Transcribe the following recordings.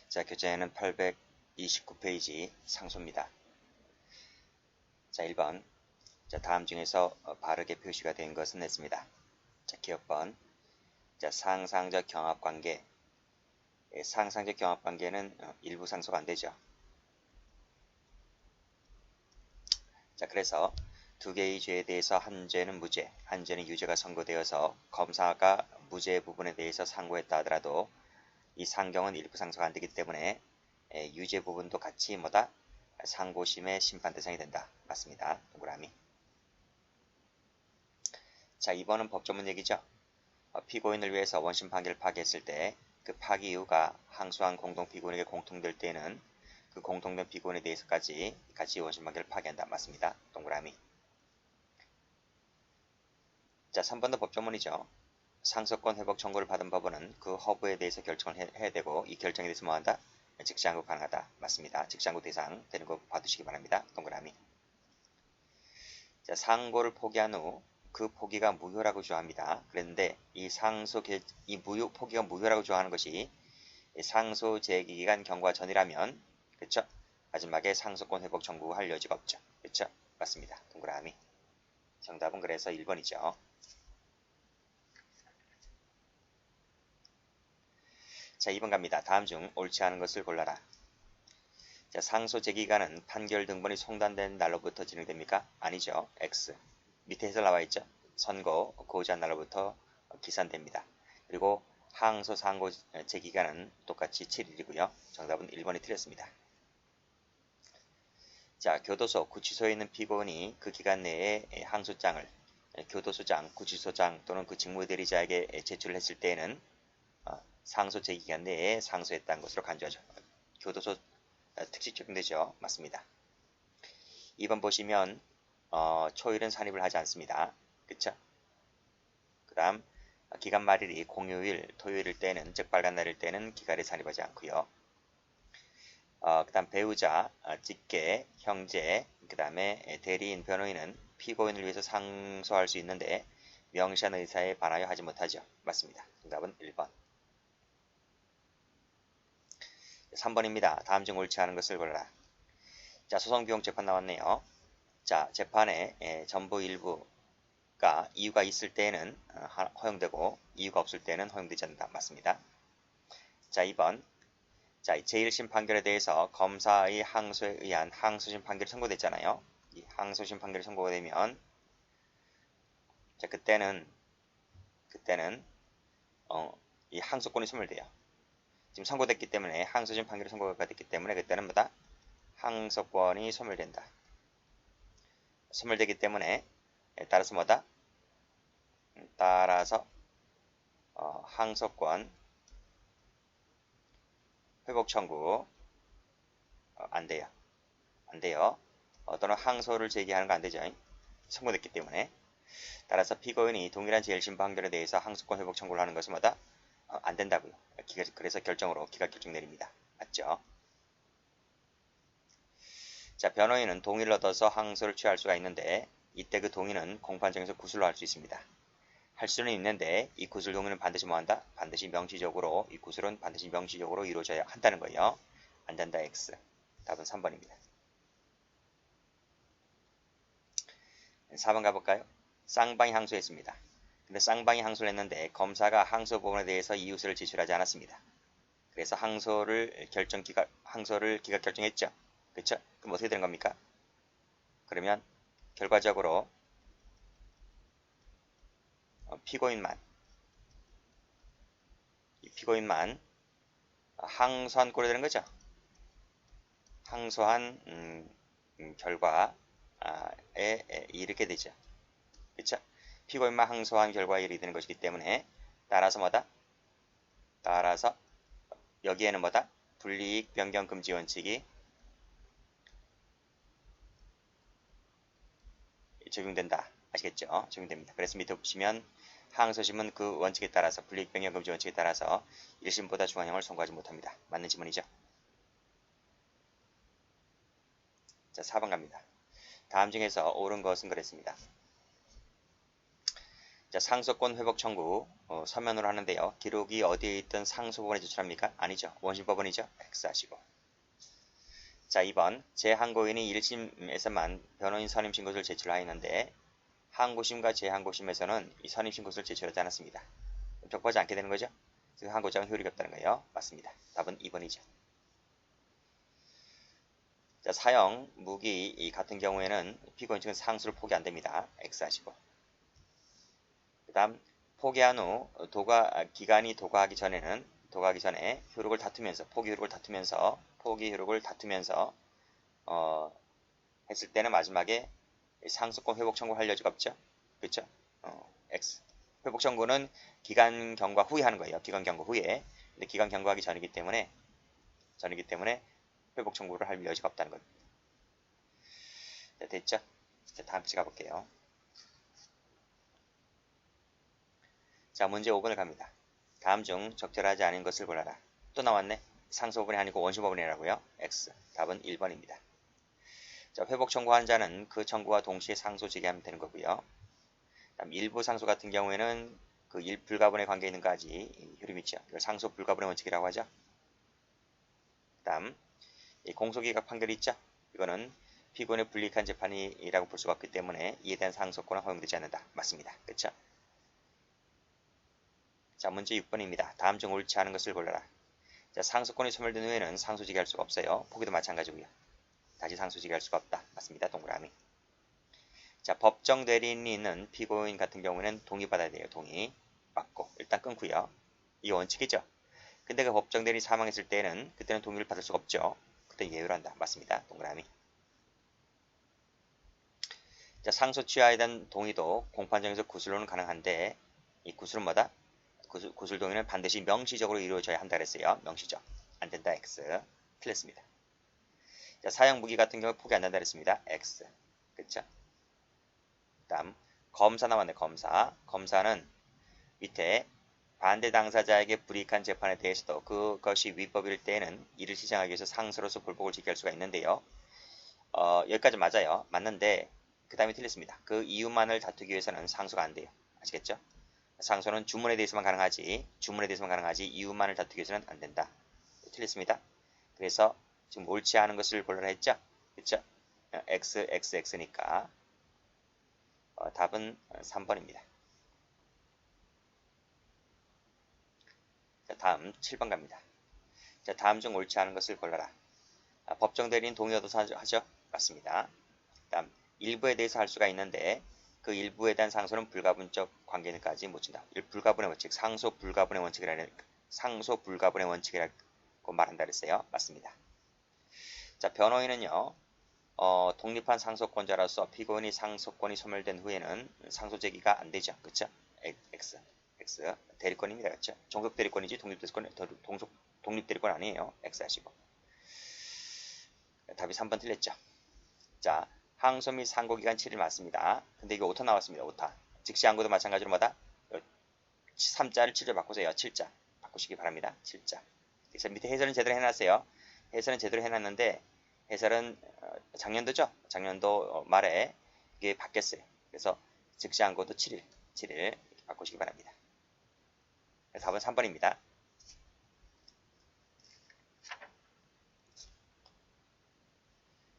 자, 교재는 829페이지 상수입니다. 자, 1번. 자, 다음 중에서 바르게 표시가 된 것은 냈습니다. 자, 기억번. 자, 상상적 경합관계. 상상적 경합관계는 일부 상수가 안 되죠. 자, 그래서 두 개의 죄에 대해서 한 죄는 무죄, 한 죄는 유죄가 선고되어서 검사가 무죄 부분에 대해서 상고했다 하더라도 이 상경은 일부 상수가 안 되기 때문에 유죄 부분도 같이 뭐다? 상고심의 심판 대상이 된다. 맞습니다. 동그라미. 자, 2번은 법조문 얘기죠. 피고인을 위해서 원심 판결을 파기했을 때 그 파기 이유가 항소한 공동 피고인에게 공통될 때는 그 공통된 피고인에 대해서까지 같이 원심 판결을 파기한다. 맞습니다. 동그라미. 자, 3번도 법조문이죠. 상속권 회복 청구를 받은 법원은 그 허브에 대해서 결정을 해야 되고 이 결정에 대해서 뭐한다? 즉시항고 가능하다. 맞습니다. 즉시항고 대상 되는 거 봐두시기 바랍니다. 동그라미. 자, 상고를 포기한 후 그 포기가 무효라고 주장합니다. 그런데 이 포기가 무효라고 주장하는 것이 상소 제기 기간 경과 전이라면, 그쵸? 마지막에 상속권 회복 청구할 여지가 없죠. 그쵸? 맞습니다. 동그라미. 정답은 그래서 1번이죠. 자, 2번 갑니다. 다음 중 옳지 않은 것을 골라라. 자, 상소 제기간은 판결 등본이 송단된 날로부터 진행됩니까? 아니죠. X. 밑에 해설 나와 있죠. 선고 고지한 날로부터 기산됩니다. 그리고 항소 상고 제기간은 똑같이 7일이고요. 정답은 1번이 틀렸습니다. 자, 교도소, 구치소에 있는 피고인이 그 기간 내에 항소장을 교도소장, 구치소장 또는 그 직무대리자에게 제출을 했을 때에는 상소 제기간 내에 상소했다는 것으로 간주하죠. 교도소 특식 적용되죠. 맞습니다. 2번 보시면 초일은 산입을 하지 않습니다. 그쵸? 그 다음 기간 말일이 공휴일, 토요일일 때는 즉 빨간 날일 때는 기간에 산입하지 않고요. 그 다음 배우자, 직계, 형제, 그 다음에 대리인, 변호인은 피고인을 위해서 상소할 수 있는데 명시한 의사에 반하여 하지 못하죠. 맞습니다. 정답은 1번. 3번입니다. 다음 중 옳지 않은 것을 골라라. 자, 소송비용 재판 나왔네요. 자, 재판에 전부 일부가 이유가 있을 때에는 허용되고 이유가 없을 때는 허용되지 않는다. 맞습니다. 자, 2번. 자, 제1심 판결에 대해서 검사의 항소에 의한 항소심 판결이 선고됐잖아요. 이 항소심 판결이 선고가 되면 자, 그때는 이 항소권이 소멸돼요. 지금 선고됐기 때문에 항소심 판결이 선고가 됐기 때문에 그때는 뭐다? 항소권이 소멸된다. 소멸되기 때문에 따라서 뭐다? 따라서 항소권 회복 청구 안 돼요. 안 돼요. 또는 항소를 제기하는 거 안 되죠. 선고됐기 때문에. 따라서 피고인이 동일한 제1심 판결에 대해서 항소권 회복 청구를 하는 것은 뭐다? 안 된다고요. 그래서 결정으로 기각 결정 내립니다. 맞죠? 자, 변호인은 동의를 얻어서 항소를 취할 수가 있는데 이때 그 동의는 공판장에서 구술로 할 수 있습니다. 할 수는 있는데 이 구술 동의는 반드시 뭐한다? 반드시 명시적으로 이 구술은 반드시 명시적으로 이루어져야 한다는 거예요. 안 된다 X. 답은 3번입니다. 4번 가볼까요? 쌍방이 항소했습니다. 근데 쌍방이 항소를 했는데 검사가 항소 부분에 대해서 이유서를 제출하지 않았습니다. 그래서 항소를 기각 결정했죠. 그쵸? 그럼 어떻게 되는 겁니까? 그러면 결과적으로 피고인만 항소한 꼴이 되는 거죠. 항소한 결과에 이르게 되죠. 그쵸? 피고인만 항소한 결과에 이르게 되는 것이기 때문에 따라서 뭐다? 따라서 여기에는 뭐다? 불이익 변경 금지 원칙이 적용된다. 아시겠죠? 적용됩니다. 그래서 밑에 보시면 항소심은 그 원칙에 따라서 불이익 변경 금지 원칙에 따라서 1심보다 중한형을 선고하지 못합니다. 맞는 지문이죠? 자, 4번 갑니다. 다음 중에서 옳은 것은 그랬습니다. 자, 상속권 회복 청구 서면으로 하는데요. 기록이 어디에 있든 상소법원에 제출합니까? 아니죠. 원심법원이죠. X 하시고. 자, 2번 재항고인이 1심에서만 변호인 선임 신고서를 제출하였는데 항고심과 재항고심에서는 이 선임 신고서를 제출하지 않았습니다. 적법하지 않게 되는 거죠. 그 항고장은 효력이 없다는 거예요. 맞습니다. 답은 2번이죠. 자, 사형, 무기 같은 경우에는 피고인 측은 상수를 포기 안됩니다. X 하시고. 그 다음 포기한 후 기간이 도과하기 전에 효력을 다투면서 포기 효력을 다투면서 했을 때는 마지막에 상속권 회복 청구할 여지가 없죠. 그렇죠? X. 회복 청구는 기간 경과 후에 하는 거예요. 기간 경과 후에. 근데 기간 경과하기 전이기 때문에 회복 청구를 할 여지가 없다는 것. 자, 됐죠? 자, 다음 주 가볼게요. 자, 문제 5번을 갑니다. 다음 중 적절하지 않은 것을 골라라. 또 나왔네. 상소법원이 아니고 원심법원이라고요. X. 답은 1번입니다. 자, 회복 청구한 자는 그 청구와 동시에 상소 제기하면 되는 거고요. 다음 일부 상소 같은 경우에는 그 불가분의 관계에 있는 까지 효력이 있죠. 이걸 상소 불가분의 원칙이라고 하죠. 다음 공소기각 판결이 있죠. 이거는 피고인의 불이익한 재판이라고 볼 수가 없기 때문에 이에 대한 상소권은 허용되지 않는다. 맞습니다. 그렇죠? 자, 문제 6번입니다. 다음 중 옳지 않은 것을 골라라. 자, 상소권이 소멸된 후에는 상소지기할 수가 없어요. 포기도 마찬가지고요. 다시 상소지기할 수가 없다. 맞습니다. 동그라미. 자, 법정 대리인이 있는 피고인 같은 경우에는 동의받아야 돼요. 동의. 받고. 일단 끊고요. 이게 원칙이죠. 근데 그 법정 대리인이 사망했을 때는 그때는 동의를 받을 수가 없죠. 그때 예외로 한다. 맞습니다. 동그라미. 자, 상소 취하에 대한 동의도 공판정에서 구술로는 가능한데 이 구술은 뭐다? 구술 동의는 반드시 명시적으로 이루어져야 한다 그랬어요. 명시적. 안 된다. X. 틀렸습니다. 자, 사형 무기 같은 경우 포기 안 된다 그랬습니다. X. 그쵸? 다음 검사 나왔네. 검사는 밑에 반대 당사자에게 불이익한 재판에 대해서도 그것이 위법일 때에는 이를 시정하기 위해서 상소로서 불복을 지킬 수가 있는데요. 여기까지 맞아요. 맞는데 그 다음에 틀렸습니다. 그 이유만을 다투기 위해서는 상소가 안 돼요. 아시겠죠? 상소는 주문에 대해서만 가능하지 이유만을 다투기 위해서는 안 된다. 틀렸습니다. 그래서 지금 옳지 않은 것을 골라라 했죠? 그쵸? XXX니까 답은 3번입니다. 자, 다음 7번 갑니다. 자, 다음 중 옳지 않은 것을 골라라. 법정 대리인 동의 얻어서 하죠? 맞습니다. 다음 일부에 대해서 할 수가 있는데 그 일부에 대한 상소는 불가분적 관계는까지 못 준다. 불가분의 원칙, 상소 불가분의 원칙이라고 말한다 그랬어요. 맞습니다. 자, 변호인은요. 독립한 상소권자로서 피고인이 상소권이 소멸된 후에는 상소 제기가 안 되죠. 그쵸? X. 대리권입니다. 그쵸? 종속 대리권이지 독립 대리권 아니에요. X 하시고. 답이 3번 틀렸죠. 자, 항소 및 상고기간 7일 맞습니다. 근데 이거 오타 나왔습니다. 오타. 즉시 항고도 마찬가지로 뭐다? 3자를 7자 바꾸세요. 7자. 바꾸시기 바랍니다. 7자. 그래서 밑에 해설은 제대로 해놨어요. 해설은 제대로 해놨는데 해설은 작년도죠. 작년도 말에 이게 바뀌었어요. 그래서 즉시 항고도 7일 이렇게 바꾸시기 바랍니다. 답은 3번입니다.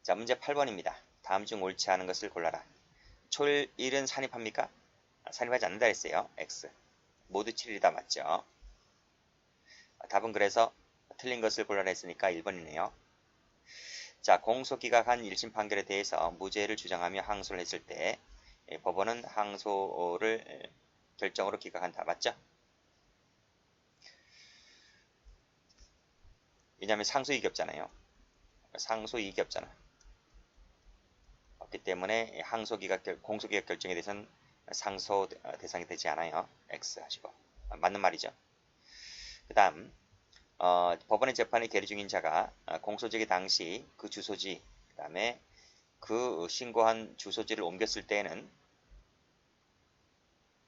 자, 문제 8번입니다. 다음 중 옳지 않은 것을 골라라. 초일은 산입합니까? 산입하지 않는다 했어요. X. 모두 7일이다 맞죠? 답은 그래서 틀린 것을 골라라 했으니까 1번이네요. 자, 공소기각한 1심 판결에 대해서 무죄를 주장하며 항소를 했을 때 법원은 항소를 결정으로 기각한다. 맞죠? 왜냐하면 상소이익이 없잖아요. 상소이익이 없잖아. 없기 때문에 공소기각 결정에 대해서는 상소 대상이 되지 않아요. X 하시고. 맞는 말이죠. 그 다음 법원의 재판에 계류 중인 자가 공소제기 당시 그 주소지 그 다음에 그 신고한 주소지를 옮겼을 때에는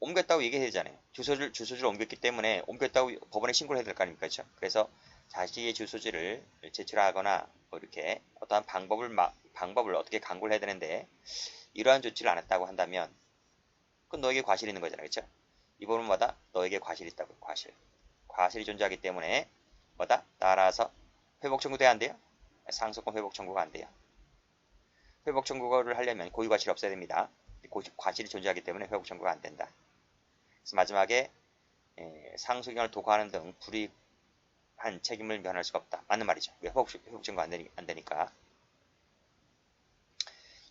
옮겼다고 얘기해야 되잖아요. 주소지를 옮겼기 때문에 옮겼다고 법원에 신고를 해야 될 거 아닙니까? 그렇죠? 그래서 자신의 주소지를 제출하거나 뭐 이렇게 어떠한 방법을 어떻게 강구를 해야 되는데 이러한 조치를 안 했다고 한다면 그건 너에게 과실이 있는 거잖아. 그쵸? 이 부분은 뭐다? 너에게 과실이 있다고. 과실. 과실이 존재하기 때문에 뭐다? 따라서 회복 청구돼야 안 돼요? 상속권 회복 청구가 안 돼요. 회복 청구를 하려면 고유 과실이 없어야 됩니다. 과실이 존재하기 때문에 회복 청구가 안 된다. 그래서 마지막에 상속인을 도구하는 등 불이한 책임을 면할 수가 없다. 맞는 말이죠. 왜 회복 청구가 안 되니까.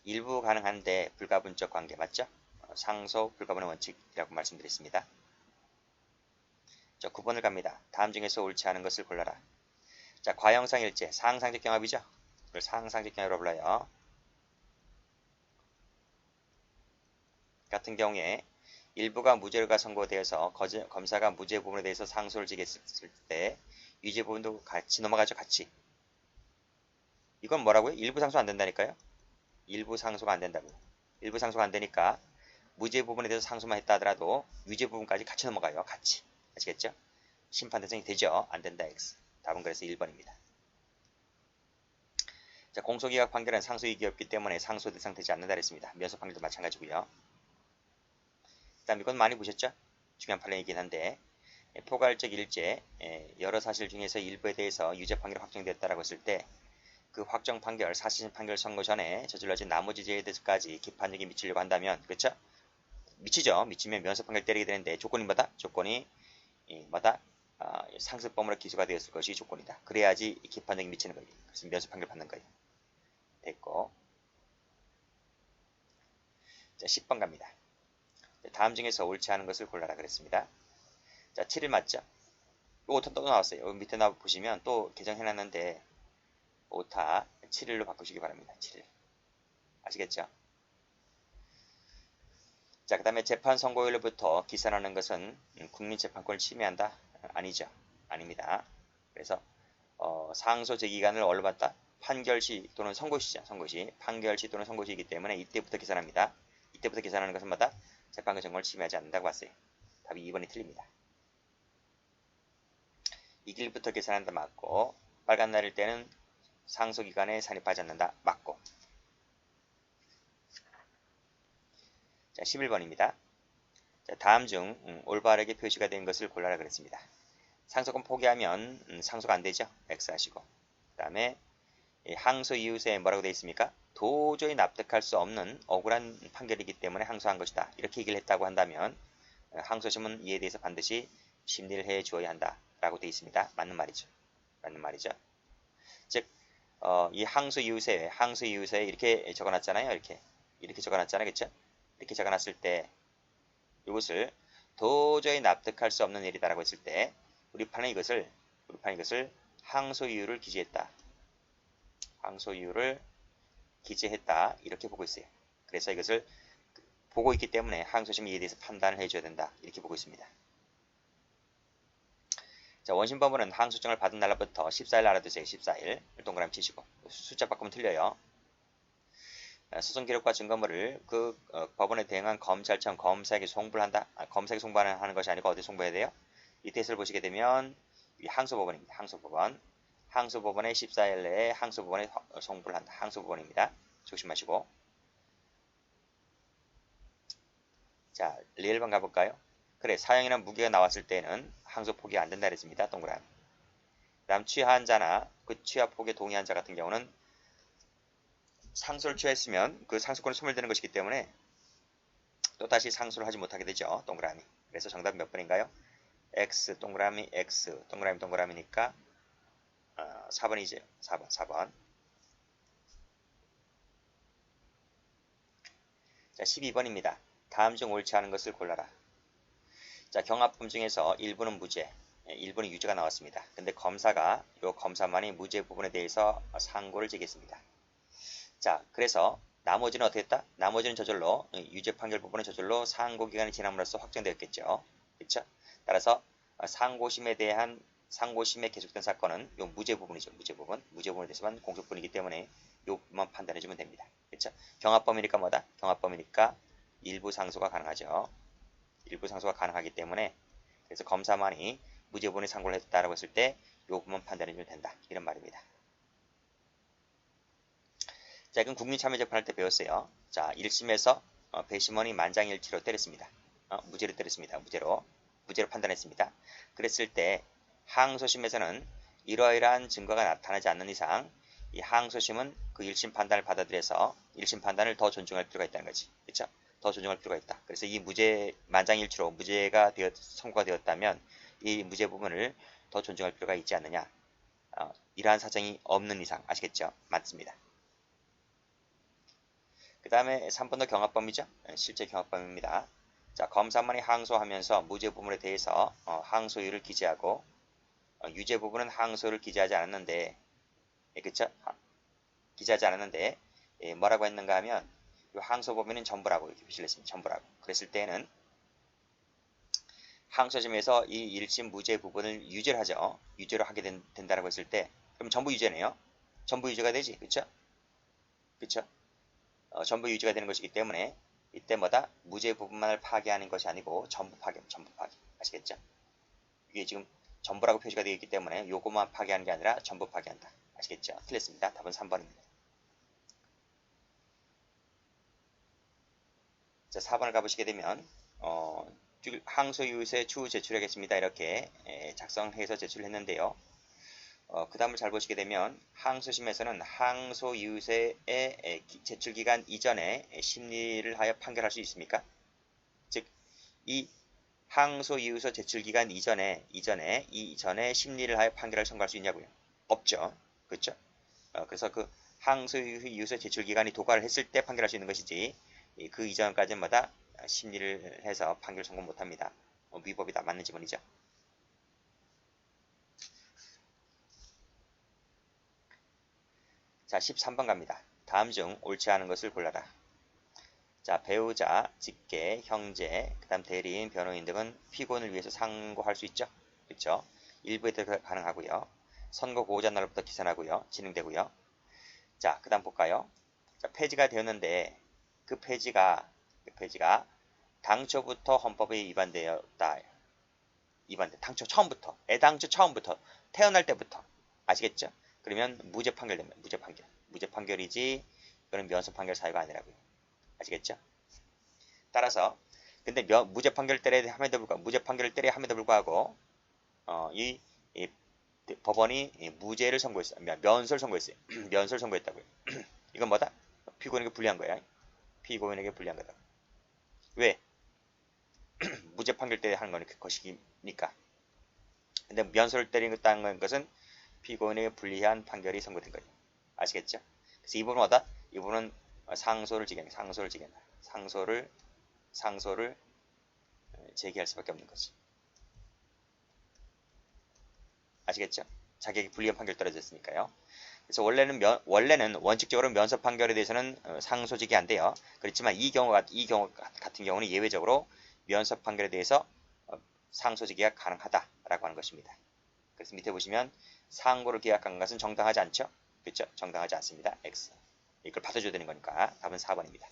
일부 가능한데 불가분적 관계 맞죠? 상속 불가분의 원칙이라고 말씀드렸습니다. 자, 9번을 갑니다. 다음 중에서 옳지 않은 것을 골라라. 자, 과형상일제, 상상적 경합이죠? 이걸 상상적 경합이라고 불러요. 같은 경우에 일부가 무죄가 선고되어서 검사가 무죄 부분에 대해서 상소를 지겠을 때 유죄 부분도 같이 넘어가죠. 같이. 이건 뭐라고요? 일부 상소 안 된다니까요. 일부 상소가 안 된다고요. 일부 상소가 안 되니까 무죄 부분에 대해서 상소만 했다 하더라도 유죄 부분까지 같이 넘어가요. 같이. 아시겠죠? 심판 대상이 되죠. 안 된다. X. 답은 그래서 1번입니다. 자, 공소기각 판결은 상소이익이 없기 때문에 상소 대상 되지 않는다 그랬습니다. 면소 판결도 마찬가지고요. 그 다음 이건 많이 보셨죠? 중요한 판례이긴 한데 포괄적 일제 여러 사실 중에서 일부에 대해서 유죄 판결이 확정됐다라고 했을 때 그 확정 판결, 사실심 판결 선고 전에 저질러진 나머지 죄에 대해서까지 기판력이 미치려고 한다면 그렇죠? 미치죠. 미치면 면소 판결 때리게 되는데 조건이 뭐다? 조건이 뭐다? 상습범으로 기소가 되었을 것이 조건이다. 그래야지 기판력이 미치는 거예요. 그래서 면소 판결 받는 거예요. 됐고 자 10번 갑니다. 다음 중에서 옳지 않은 것을 골라라 그랬습니다. 자 7일 맞죠? 오타 또 나왔어요. 여기 밑에 나 보시면 또 개정해놨는데 오타 7일로 바꾸시기 바랍니다. 7일 아시겠죠? 자, 그 다음에 재판 선고일로부터 기산하는 것은 국민재판권을 침해한다? 아니죠. 아닙니다. 그래서 상소 제기간을 얼로 봤다? 판결시 또는 선고시죠. 선고시. 판결시 또는 선고시이기 때문에 이때부터 계산합니다. 이때부터 계산하는 것은 마다 재판권 정권을 침해하지 않는다고 봤어요. 답이 2번이 틀립니다. 이 길부터 계산한다 맞고 빨간 날일 때는 상소기간에 산입하지 않는다 맞고 자 11번입니다. 자, 다음 중 올바르게 표시가 된 것을 골라라 그랬습니다. 상소권 포기하면 상소가 안 되죠. X 하시고 그 다음에 항소 이유서에 뭐라고 되어 있습니까? 도저히 납득할 수 없는 억울한 판결이기 때문에 항소한 것이다. 이렇게 얘기를 했다고 한다면 항소심은 이에 대해서 반드시 심리를 해 주어야 한다. 라고 되어 있습니다. 맞는 말이죠. 맞는 말이죠. 즉, 이 항소 이유서에 이렇게 적어놨잖아요. 이렇게 적어놨잖아요. 그쵸? 이렇게 적어놨을 때 이것을 도저히 납득할 수 없는 일이다라고 했을 때 우리 판은 이것을 항소 이유를 기재했다. 항소 이유를 기재했다. 이렇게 보고 있어요. 그래서 이것을 보고 있기 때문에 항소심이 이에 대해서 판단을 해줘야 된다. 이렇게 보고 있습니다. 자, 원심법원은 항소장을 받은 날로부터 14일 알아두세요. 14일. 동그라미 치시고. 숫자 바꾸면 틀려요. 소송 기록과 증거물을 그 법원에 대응한 검찰청 검사에게 송부를 한다. 검사에게 송부하는 것이 아니고 어디 송부해야 돼요? 이 테스트를 보시게 되면 항소법원입니다. 항소법원의 14일 내에 항소법원에 송부를 한다. 항소법원입니다. 조심하시고. 자, 리얼번 가볼까요? 그래, 사형이나 무기가 나왔을 때는 항소 포기 안 된다 그랬습니다. 동그라미. 그 다음 취하한 자나 그 취하 포기에 동의한 자 같은 경우는 상소를 취했으면 그 상소권이 소멸되는 것이기 때문에 또다시 상소를 하지 못하게 되죠. 동그라미. 그래서 정답이 몇 번인가요? X 동그라미 X 동그라미 동그라미니까 4번이죠. 4번. 자, 12번입니다. 다음 중 옳지 않은 것을 골라라. 자, 경합범 중에서 일부는 무죄, 일부는 유죄가 나왔습니다. 근데 검사가 이 검사만이 무죄 부분에 대해서 상고를 제기했습니다. 자, 그래서 나머지는 어떻게 했다? 나머지는 저절로 유죄 판결 부분은 저절로 상고 기간이 지남으로써 확정되었겠죠. 그렇죠? 따라서 상고심에 계속된 사건은 이 무죄 부분이죠. 무죄 부분에 대해서만 공소분이기 때문에 이 부분만 판단해주면 됩니다. 그렇죠? 경합범이니까 뭐다? 경합범이니까 일부 상소가 가능하죠. 일부 상소가 가능하기 때문에 그래서 검사만이 무죄 부분에 상고를 했다라고 했을 때 이 부분만 판단해주면 된다. 이런 말입니다. 자, 이건 국민참여재판할 때 배웠어요. 자, 1심에서 배심원이 만장일치로 때렸습니다. 무죄로 때렸습니다. 무죄로 판단했습니다. 그랬을 때 항소심에서는 이러이러한 증거가 나타나지 않는 이상 이 항소심은 그 1심 판단을 받아들여서 1심 판단을 더 존중할 필요가 있다는 거지. 그렇죠? 더 존중할 필요가 있다. 그래서 이 무죄 만장일치로 무죄가 선고가 되었다면 이 무죄 부분을 더 존중할 필요가 있지 않느냐. 이러한 사정이 없는 이상 아시겠죠? 맞습니다. 그 다음에 3번도 경합범이죠. 실제 경합범입니다. 자, 검사만이 항소하면서 무죄 부분에 대해서 항소유를 기재하고 유죄 부분은 항소를 기재하지 않았는데, 그쵸? 기재하지 않았는데 뭐라고 했는가 하면 이 항소 범위는 전부라고 이렇게 표시를 했습니다. 전부라고. 그랬을 때는 항소심에서 이 1심 무죄 부분을 유죄를 하죠. 유죄로 하게 된다라고 했을 때 그럼 전부 유죄네요. 전부 유죄가 되지. 그쵸? 그쵸? 전부 유죄가 되는 것이기 때문에 이때마다 무죄 부분만을 파기하는 것이 아니고 전부 파기, 전부 파기. 아시겠죠? 이게 지금 전부라고 표시가 되어 있기 때문에 요것만 파기하는 게 아니라 전부 파기한다. 아시겠죠? 틀렸습니다. 답은 3번입니다. 자, 4번을 가보시게 되면 항소이웃에 추후 제출하겠습니다. 이렇게 작성해서 제출했는데요. 그 다음을 잘 보시게 되면 항소심에서는 항소이웃의 제출기간 이전에 심리를 하여 판결할 수 있습니까? 즉, 이 항소이웃의 제출기간 이전에 심리를 하여 판결을 선고할 수 있냐고요? 없죠. 그렇죠? 그래서 그 항소이웃의 제출기간이 도과를 했을 때 판결할 수 있는 것이지 그 이전까지마다 심리를 해서 판결 선고 못합니다. 위법이다. 맞는 지문이죠. 자, 13번 갑니다. 다음 중 옳지 않은 것을 골라라. 자, 배우자, 직계, 형제, 그 다음 대리인, 변호인 등은 피고인을 위해서 상고할 수 있죠. 그렇죠? 일부에 가능하고요. 선고 보호자 날로부터 기산하고요. 진행되고요. 자, 그 다음 볼까요? 자, 폐지가 되었는데 그 폐지가 당초부터 헌법에 위반되었다. 당초 처음부터, 애당초 처음부터, 태어날 때부터. 아시겠죠? 그러면 무죄 판결됩니다. 무죄 판결. 무죄 판결이지 이거는 면소 판결 사유가 아니라고요. 아시겠죠? 따라서 근데 무죄 판결을 때려야 함에도 불구하고 이 법원이 무죄를 선고했어요. 면소를 선고했어요. 면소를 선고했다고요. 이건 뭐다? 피고인에게 불리한 거야. 피고인에게 불리한 거다. 왜? 무죄 판결 때 하는 것이니까. 근데 면소를 때리겠다는 것은 피고인에게 불리한 판결이 선고된 거예요. 아시겠죠? 그래서 이 부분은 뭐다? 이 부분은 상소를 제기한다. 상소를 제기할 수밖에 없는 거지. 아시겠죠? 자격이 불리한 판결 떨어졌으니까요. 그래서 원래는 원칙적으로 면소 판결에 대해서는 상소 제기 안 돼요. 그렇지만 이 경우 같은 경우는 예외적으로 면소 판결에 대해서 상소 제기가 가능하다라고 하는 것입니다. 그래서 밑에 보시면 상고를 기각한 것은 정당하지 않죠? 그렇죠? 정당하지 않습니다. X. 이걸 받아줘야 되는 거니까 답은 4번입니다.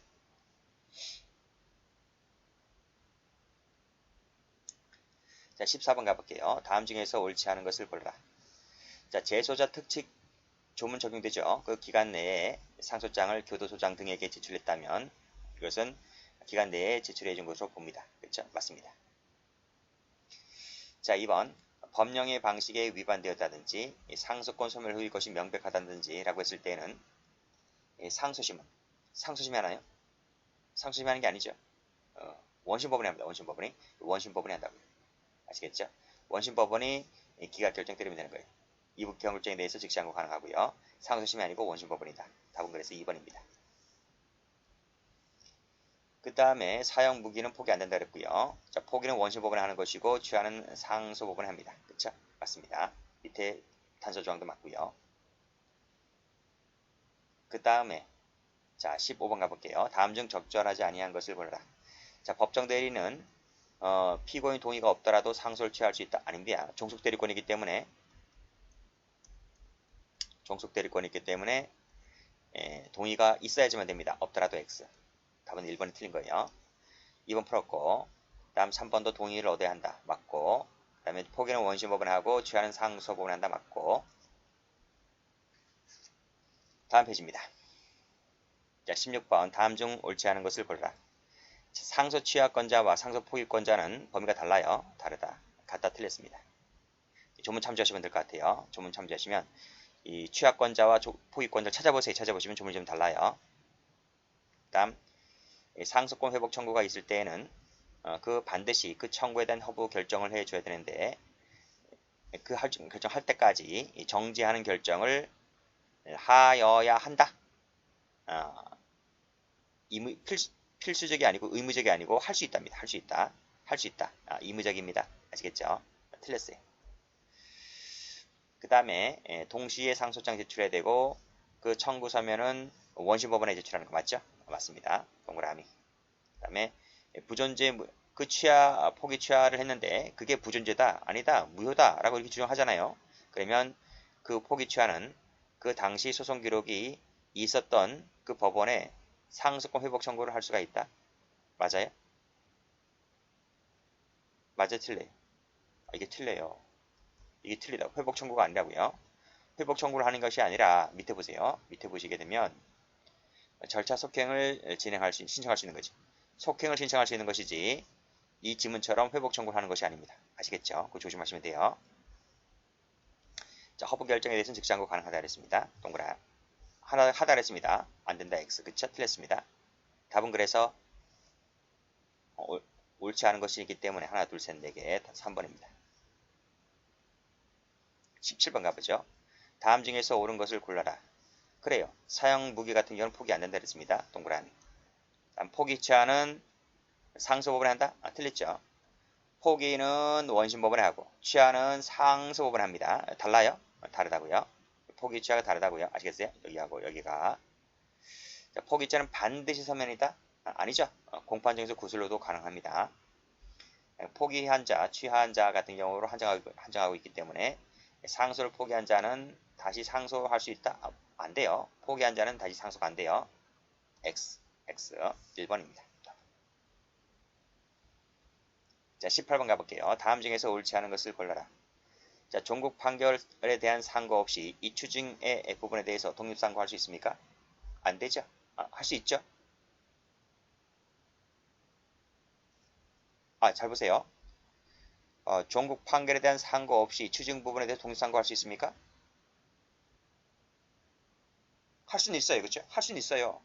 자, 14번 가볼게요. 다음 중에서 옳지 않은 것을 골라. 자, 재소자 특칙 조문 적용되죠. 그 기간 내에 상소장을 교도소장 등에게 제출했다면 이것은 기간 내에 제출해 준 것으로 봅니다. 그렇죠? 맞습니다. 자, 2번 법령의 방식에 위반되었다든지 상소권 소멸 후일 것이 명백하다든지 라고 했을 때는 상소심이 하나요? 상소심이 하는 게 아니죠. 원심법원이 합니다. 원심법원이 한다고요. 아시겠죠? 원심법원이 기각 결정 때리면 되는 거예요. 이부경 결정에 대해서 즉시 항고 가능하고요. 상소심이 아니고 원심법원이다. 답은 그래서 2번입니다. 그 다음에 사형 무기는 포기 안 된다 그랬고요. 자, 포기는 원심법원에 하는 것이고 취하는 상소법원에 합니다. 그쵸? 맞습니다. 밑에 단서 조항도 맞고요. 그 다음에 자, 15번 가볼게요. 다음 중 적절하지 아니한 것을 골라라. 자, 법정 대리는 피고인 동의가 없더라도 상소를 취할 수 있다. 아닙니다. 종속 대리권이 있기 때문에 동의가 있어야지만 됩니다. 없더라도 X. 답은 1번이 틀린 거예요. 2번 풀었고 다음 3번도 동의를 얻어야 한다. 맞고 그 다음에 포기는 원심법원에 하고 취하는 상소법원에 한다. 맞고 다음 페이지입니다. 자, 16번 다음 중 옳지 않은 것을 골라라. 상소 취하권자와 상소 포기권자는 범위가 달라요. 다르다. 같다, 틀렸습니다. 조문 참조하시면 될 것 같아요. 조문 참조하시면 이 취하권자와 포기권자를 찾아보세요. 찾아보시면 조문이 좀 달라요. 다음 상소권 회복 청구가 있을 때에는 그 반드시 그 청구에 대한 허브 결정을 해줘야 되는데 그 결정할 때까지 정지하는 결정을 하여야 한다. 필수적이 아니고 의무적이 아니고 할 수 있답니다. 할 수 있다. 할 수 있다. 의무적입니다. 아시겠죠? 틀렸어요. 그 다음에 동시에 상소장 제출해야 되고 그 청구 서면은 원심법원에 제출하는 거 맞죠? 맞습니다. 동그라미. 그 다음에 부존재 그 포기 취하를 했는데 그게 부존재다 아니다 무효다 라고 이렇게 주장하잖아요. 그러면 그 포기 취하는 그 당시 소송 기록이 있었던 그 법원에 상소권 회복 청구를 할 수가 있다. 맞아요? 맞아요? 틀려요? 이게 틀려요. 이게 틀리다. 회복 청구가 아니라고요. 회복 청구를 하는 것이 아니라 밑에 보세요. 밑에 보시게 되면 절차 속행을 신청할 수 있는 거지. 속행을 신청할 수 있는 것이지 이 지문처럼 회복 청구를 하는 것이 아닙니다. 아시겠죠? 그거 조심하시면 돼요. 자, 허브 결정에 대해서는 즉시항고 가능하다 그랬습니다. 동그라 하다 그랬습니다. 안 된다 X. 그쵸? 틀렸습니다. 답은 그래서 옳지 않은 것이기 때문에 하나, 둘, 셋, 네 개, 3번입니다. 17번 가보죠. 다음 중에서 옳은 것을 골라라. 그래요. 사형 무기 같은 경우는 포기 안 된다 그랬습니다. 동그라미. 포기 취하는 상소법원에 한다? 틀렸죠. 포기는 원심법원에 하고 취하는 상소법원에 합니다. 달라요? 다르다고요. 포기 취하가 다르다고요. 아시겠어요? 여기하고 여기가. 자, 포기 취하는 반드시 서면이다? 아니죠. 공판정에서 구술로도 가능합니다. 포기한 자, 취한 자 같은 경우로 한정하고 있기 때문에 상소를 포기한 자는 다시 상소할 수 있다? 안 돼요. 포기한 자는 다시 상소가 안 돼요. X 1번입니다. 자, 18번 가볼게요. 다음 중에서 옳지 않은 것을 골라라. 자, 종국 판결에 대한 상고 없이 이 추징의 부분에 대해서 독립상고할 수 있습니까? 안 되죠. 할 수 있죠. 잘 보세요. 종국 판결에 대한 상고 없이 추징 부분에 대해서 독립상고할 수 있습니까? 할 수는 있어요. 그렇죠? 할 수는 있어요.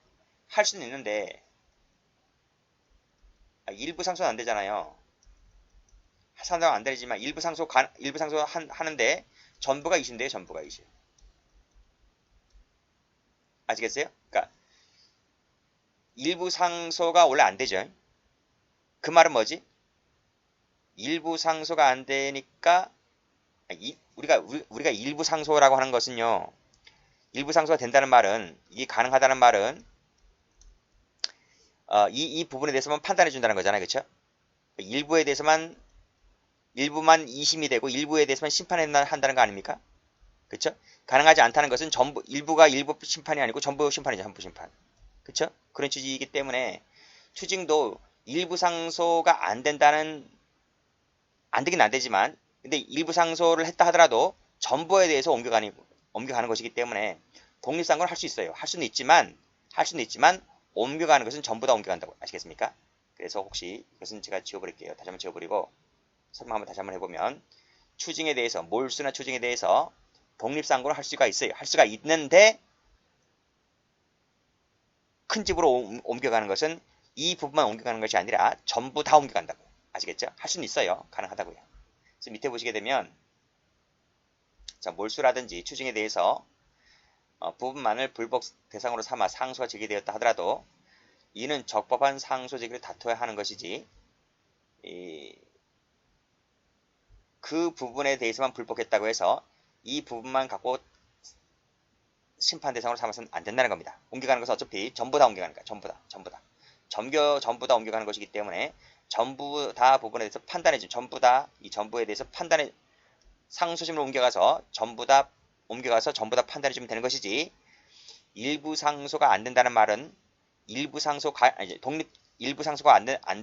할 수는 있는데 일부 상소는 안 되잖아요. 상소가 안 되지만 일부 상소 하는데 전부가 이슈인데요. 전부가 이슈. 아시겠어요? 그러니까 일부 상소가 원래 안 되죠. 그 말은 뭐지? 일부 상소가 안 되니까 우리가 일부 상소라고 하는 것은요. 일부 상소가 된다는 말은 이게 가능하다는 말은 이 부분에 대해서만 판단해 준다는 거잖아요. 그렇죠? 일부만 이심이 되고 일부에 대해서만 심판한다는 거 아닙니까? 그렇죠? 가능하지 않다는 것은 일부가 일부 심판이 아니고 전부 심판이죠. 전부 심판. 그렇죠? 그런 취지이기 때문에 추징도 일부 상소가 안 되긴 안 되지만 근데 일부 상소를 했다 하더라도 전부에 대해서 옮겨가는 것이기 때문에 독립상고를 할 수 있어요. 할 수는 있지만 옮겨가는 것은 전부 다 옮겨간다고 아시겠습니까? 그래서 혹시 이것은 제가 지워버릴게요. 다시 한번 지워버리고 설명 다시 한번 해보면 추징에 대해서 몰수나 추징에 대해서 독립상고를 할 수가 있어요. 할 수가 있는데 큰 집으로 옮겨가는 것은 이 부분만 옮겨가는 것이 아니라 전부 다 옮겨간다고 아시겠죠? 할 수는 있어요. 가능하다고요. 그래서 밑에 보시게 되면 자, 몰수라든지 추징에 대해서 부분만을 불복 대상으로 삼아 상소가 제기되었다 하더라도 이는 적법한 상소 제기를 다퉈야 하는 것이지 그 부분에 대해서만 불복했다고 해서 이 부분만 갖고 심판 대상으로 삼아서는 안 된다는 겁니다. 옮겨가는 것은 어차피 전부 다 옮겨가는 거야. 전부 다. 전부 다 옮겨가는 것이기 때문에 전부 다 부분에 대해서 판단해준 이 전부에 대해서 상소심을 옮겨가서 전부 다 판단해주면 되는 것이지 일부 상소가 안 된다는 말은 일부 상소가 안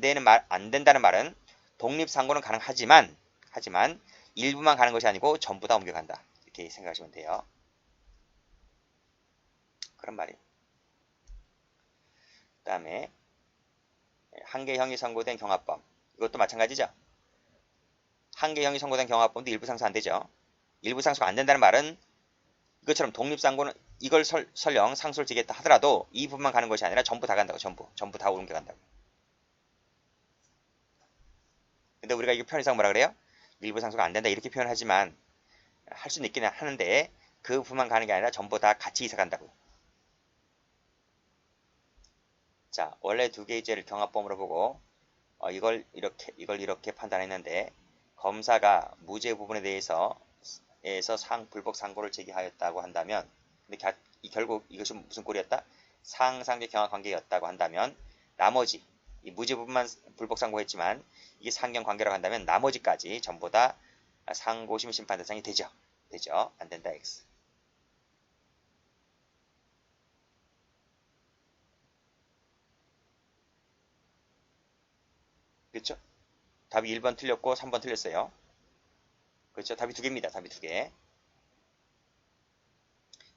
된다는 말은 독립 상고는 가능하지만 일부만 가는 것이 아니고 전부 다 옮겨간다. 이렇게 생각하시면 돼요. 그런 말이에요. 그 다음에 한계형이 선고된 경합범. 이것도 마찬가지죠. 한계형이 선고된 경합범도 일부 상수 안 되죠. 일부 상수가 안 된다는 말은 이것처럼 독립상고는 이걸 설령 상수를 지겠다 하더라도 이 부분만 가는 것이 아니라 전부 다 간다고. 전부 다 옮겨간다고. 근데 우리가 이거 편의상 뭐라 그래요? 일부 상수가 안 된다 이렇게 표현하지만 할 수는 있긴 하는데 그 부분만 가는 게 아니라 전부 다 같이 이사 간다고요. 자, 원래 두 개의 죄를 경합범으로 보고 이걸 이렇게 판단했는데 검사가 무죄 부분에 대해서 불복 상고를 제기하였다고 한다면 근데 결국 이것이 무슨 꼴이었다? 상상적 경합관계였다고 한다면 나머지 이 무죄 부분만 불복 상고했지만 이게 상경관계라고 한다면 나머지까지 전부 다 상고심 심판 대상이 되죠. 안 된다 X. 그렇죠? 답이 1번 틀렸고 3번 틀렸어요. 그렇죠? 답이 두 개입니다. 답이 두 개.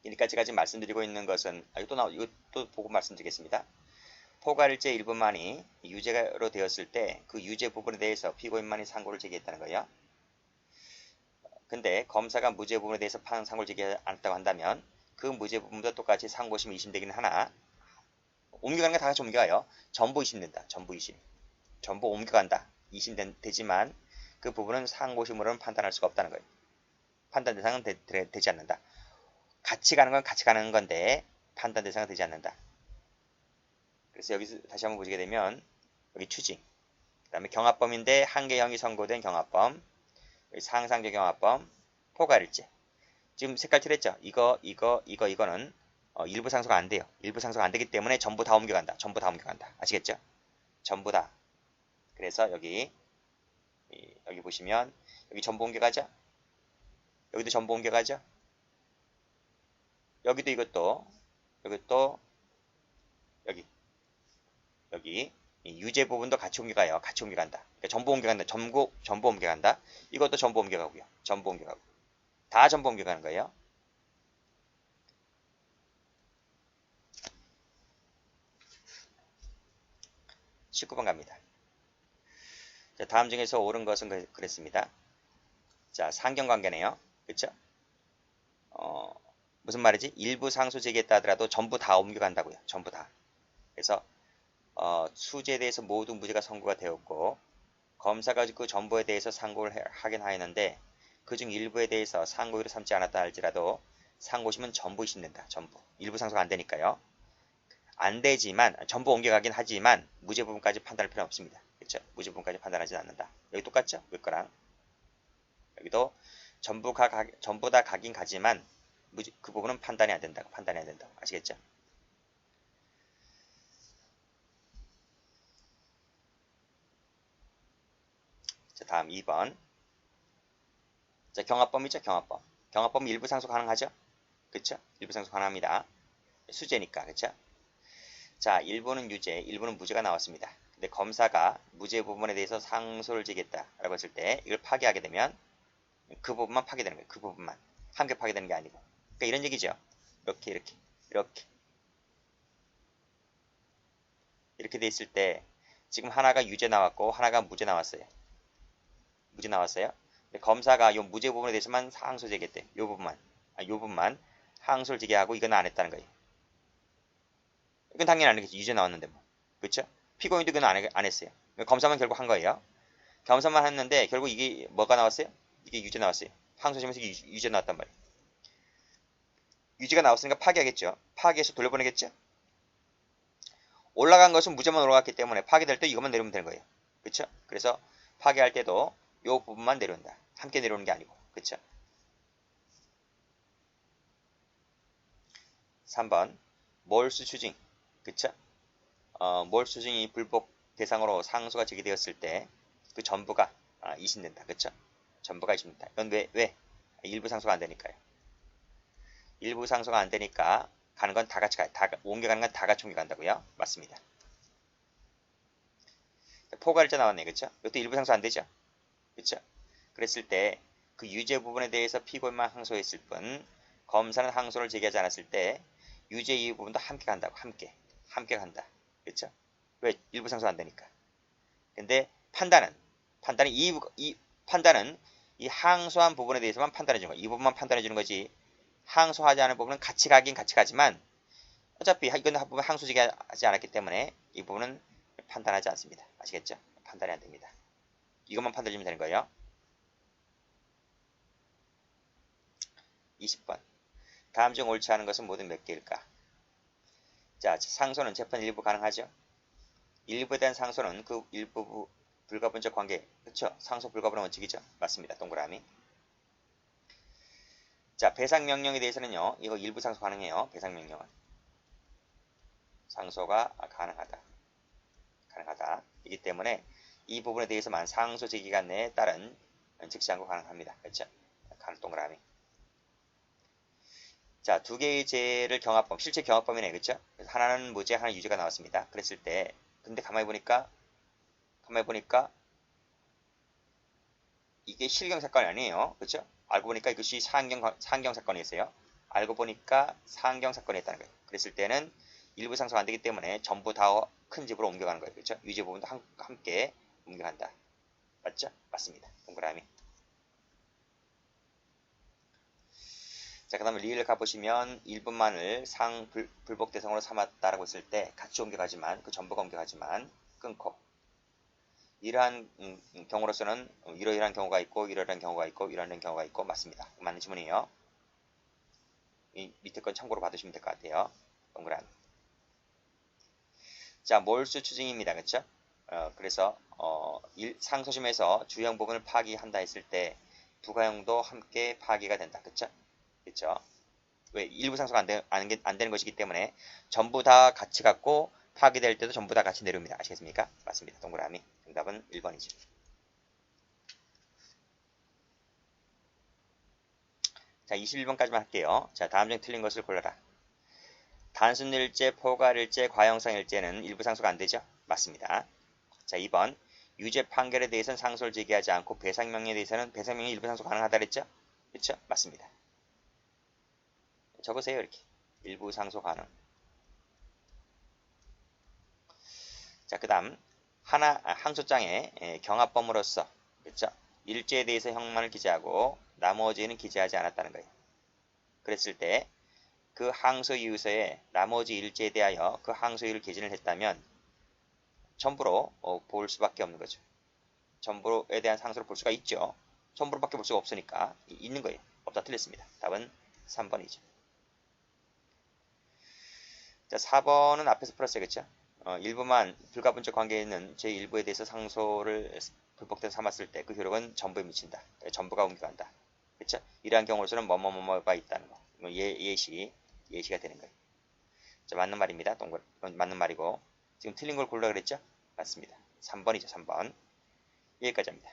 그러니까 제가 지금 말씀드리고 있는 것은 이거 또 보고 말씀드리겠습니다. 포괄일제 일부만이 유죄로 되었을 때 그 유죄 부분에 대해서 피고인만이 상고를 제기했다는 거예요. 근데 검사가 무죄 부분에 대해서 상고를 제기하지 않았다고 한다면 그 무죄 부분도 똑같이 상고심 2심 되기는 하나 옮겨가는 게 다 같이 옮겨가요. 전부 2심 된다. 전부 2심. 전부 옮겨간다. 2심 되지만 그 부분은 상고심으로는 판단할 수가 없다는 거예요. 판단 대상은 되지 않는다. 같이 가는 건 같이 가는 건데 판단 대상은 되지 않는다. 그래서 여기서 다시 한번 보시게 되면 여기 추징, 그 다음에 경합범인데 한계형이 선고된 경합범, 상상적 경합범, 포괄일제. 지금 색깔 칠했죠? 이거는 일부 상소가 안 돼요. 일부 상소가 안 되기 때문에 전부 다 옮겨간다. 전부 다 옮겨간다. 아시겠죠? 전부 다. 그래서 여기 보시면 여기 전부 옮겨가죠? 여기도 전부 옮겨가죠? 여기도 이것도 여기 유죄 부분도 같이 옮겨가요. 같이 옮겨간다. 그러니까 전부 옮겨간다. 전부 옮겨간다. 이것도 전부 옮겨가고요. 전부 옮겨가고. 다 전부 옮겨가는 거예요. (19번) 갑니다. 자, 다음 중에서 옳은 것은 그랬습니다. 자, 상경관계네요. 그쵸? 무슨 말이지? 일부 상수 제기했다 하더라도 전부 다 옮겨간다고요. 전부 다. 그래서 수재에 대해서 모두 무죄가 선고가 되었고 검사가 그 전부에 대해서 상고를 하긴 하였는데 그중 일부에 대해서 상고유로 삼지 않았다 할지라도 상고심은 전부 이신된다. 전부. 일부 상소가 안 되니까요. 안 되지만 전부 옮겨가긴 하지만 무죄 부분까지 판단할 필요는 없습니다. 그렇죠? 무죄 부분까지 판단하지 않는다. 여기 똑같죠? 그 거랑 여기도 전부 다 가긴 가지만 그 부분은 판단이 안 된다고. 판단이 안 된다고. 아시겠죠? 자, 다음 2번. 자, 경합범이죠, 경합범. 경합범 일부 상소 가능하죠? 그쵸? 일부 상소 가능합니다. 수재니까, 그쵸? 자, 일부는 유죄, 일부는 무죄가 나왔습니다. 근데 검사가 무죄 부분에 대해서 상소를 제기했다라고 했을 때 이걸 파기하게 되면 그 부분만 파기되는 거예요. 그 부분만. 함께 파기되는 게 아니고. 그러니까 이런 얘기죠. 이렇게 돼 있을 때 지금 하나가 유죄 나왔고 하나가 무죄 나왔어요. 무죄 나왔어요. 근데 검사가 이 무죄 부분에 대해서만 항소 제기했대. 요 부분만 항소를 제기하고 이건 안 했다는 거예요. 이건 당연히 안 했겠지. 유죄 나왔는데 뭐. 그렇죠? 피고인도 그건 안 했어요. 검사만 결국 한 거예요. 검사만 했는데 결국 이게 뭐가 나왔어요? 이게 유죄 나왔어요. 항소심에서 유죄 나왔단 말이에요. 유죄가 나왔으니까 파기하겠죠. 파기해서 돌려보내겠죠. 올라간 것은 무죄만 올라갔기 때문에 파기될 때 이것만 내려오면 되는 거예요. 그렇죠? 그래서 파기할 때도 이 부분만 내려온다. 함께 내려오는 게 아니고. 그렇죠? 3번 몰수 추징. 그쵸? 몰수 추징이 불복 대상으로 상소가 제기되었을 때 그 전부가 이신된다. 그쵸? 전부가 이신된다. 이건 왜? 일부 상소가 안 되니까요. 일부 상소가 안 되니까 가는 건 다 같이 가요. 옮겨가는 건 다 같이 옮겨간다고요? 맞습니다. 포괄일자 나왔네. 그쵸? 이것도 일부 상소 안 되죠? 그쵸? 그랬을 때 그 유죄 부분에 대해서 피고인만 항소했을 뿐 검사는 항소를 제기하지 않았을 때 유죄 이유 부분도 함께 간다고. 함께 간다. 그쵸? 왜? 일부 상수가 안 되니까. 근데 판단은 판단은 이 항소한 부분에 대해서만 판단해 주는 거야. 이 부분만 판단해 주는 거지. 항소하지 않은 부분은 같이 가긴 같이 가지만 어차피 이건 부분 항소지하지 않았기 때문에 이 부분은 판단하지 않습니다. 아시겠죠? 판단이 안 됩니다. 이것만 판단해 주면 되는 거예요. 20번. 다음 중 옳지 않은 것은 모두 몇 개일까? 자, 상소는 재판 일부 가능하죠? 일부에 대한 상소는 그 일부 불가분적 관계, 그렇죠? 상소 불가분의 원칙이죠? 맞습니다. 동그라미. 자, 배상명령에 대해서는요, 이거 일부 상소 가능해요. 배상명령은. 상소가 가능하다. 이기 때문에 이 부분에 대해서만 상소 제기간 내에 따른 즉시항고 가능합니다. 그렇죠? 동그라미. 자, 두 개의 죄를 경합범, 실제 경합범이네, 그렇죠? 하나는 무죄, 하나는 유죄가 나왔습니다. 그랬을 때, 근데 가만히 보니까 이게 실경 사건이 아니에요, 그렇죠? 알고 보니까 이것이 상경 사건이었어요. 알고 보니까 상경 사건이었다는 거예요. 그랬을 때는 일부 상소가 안 되기 때문에 전부 다 큰 집으로 옮겨가는 거예요, 그렇죠? 유죄 부분도 함께 옮겨간다. 맞죠? 맞습니다. 동그라미. 자, 그 다음에 리를 가보시면 1분만을 불복 대상으로 삼았다라고 했을 때 같이 옮겨가지만 그 전부가 옮겨가지만 끊고 이러한 경우로서는 이러이러한 경우가 있고 이러이러한 경우가 있고 이러이러한 경우가 있고 맞습니다. 맞는 지문이에요. 이 밑에 건 참고로 받으시면 될 것 같아요. 동그라미. 자, 몰수 추징입니다. 그렇죠? 그래서 상소심에서 주형 부분을 파기한다 했을 때 부가형도 함께 파기가 된다. 그렇죠? 그렇죠? 왜? 일부 상소가 안 되는 것이기 때문에 전부 다 같이 갖고 파기될 때도 전부 다 같이 내려옵니다. 아시겠습니까? 맞습니다. 동그라미. 정답은 1번이죠. 자, 21번까지만 할게요. 자, 다음 중 틀린 것을 골라라. 단순일제, 포괄일제, 과형상일제는 일부 상소가 안 되죠? 맞습니다. 자, 2번. 유죄 판결에 대해서는 상소를 제기하지 않고 배상명령에 대해서는 배상명령 일부 상소 가능하다 그랬죠? 그렇죠? 맞습니다. 적으세요, 이렇게. 일부 상소 가능. 자, 그 다음 항소장에 경합범으로서 그렇죠? 일제에 대해서 형만을 기재하고 나머지는 기재하지 않았다는 거예요. 그랬을 때 그 항소 이유서에 나머지 일제에 대하여 그 항소 이유를 개진을 했다면 전부로 볼 수밖에 없는 거죠. 전부에 대한 상소를 볼 수가 있죠. 전부로밖에 볼 수가 없으니까 있는 거예요. 없다 틀렸습니다. 답은 3번이죠. 자, 4번은 앞에서 풀었어요. 그렇죠? 일부만 불가분적 관계에 있는 제1부에 대해서 상소를 불법대로 삼았을 때 그 효력은 전부에 미친다. 전부가 옮겨간다. 그렇죠? 이러한 경우로서는 뭐뭐뭐가 있다는 거. 예시가 되는 거예요. 자, 맞는 말입니다. 맞는 말이고 지금 틀린 걸 골라 그랬죠? 맞습니다. 3번이죠. 3번. 여기까지 합니다.